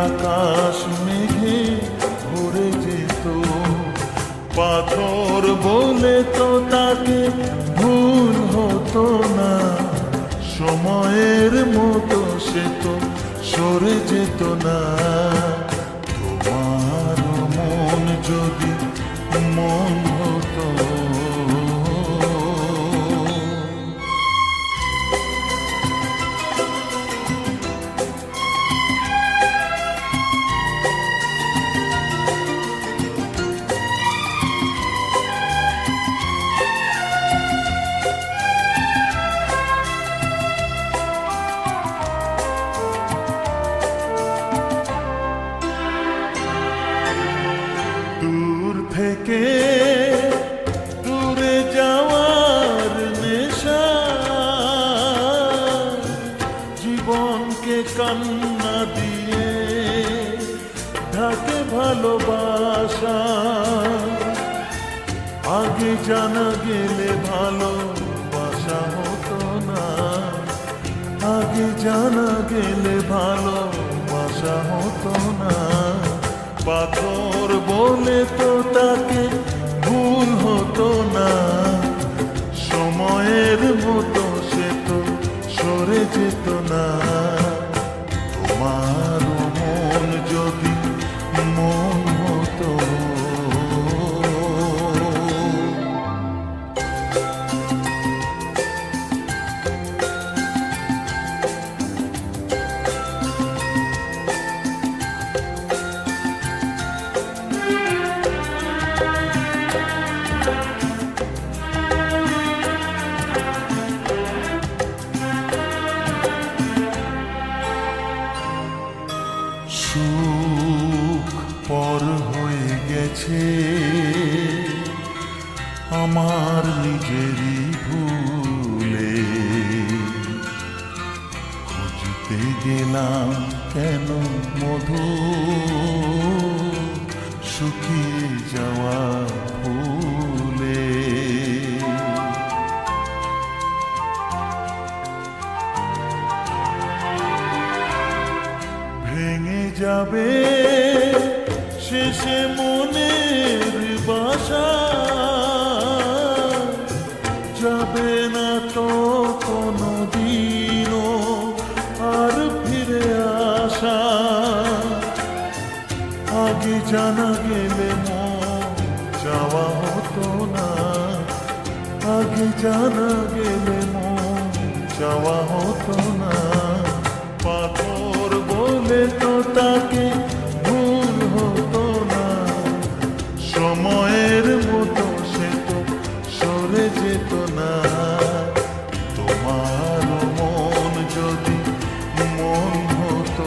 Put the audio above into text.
আকাশ মেঘে ভরে যেত, পাথর বলে তো তাকে ভুল হতো না, সময়ের মতো সে তো সরে যেত না। তোমার মন যদি মন হতো, দূর থেকে দূরে যাওয়ার নেশা, জীবনকে কান্না দিয়ে ঢাকে ভালোবাসা। আগে জানা গেলে ভালোবাসা হতো না, আগে জানা গেলে ভালোবাসা হতো না। পাথর বলে তো তাকে ভুল হতো না, সময়ের মতো সে তো সরে যেত না। তোমার মন যদি মন হতো, সুখ পর হয়ে গেছে আমার নিজেরই ভুলে, খুঁজতে গেলাম কেন মধু শুকিয়ে যাওয়া ফুলে। ভেঙে যাবে শেষে মনের বাসা, যাবে না তো কোনো দিনও আর ফিরে আসা। আগে জানা গেলে মন যাওয়া হতো না, আগে জানা গেলে মন যাওয়া হতো না। পাথর বলে তো তাকে ভুল হতো না, সময়ের মতো সে তো সরে যেত না। তোমার মন যদি মন হতো,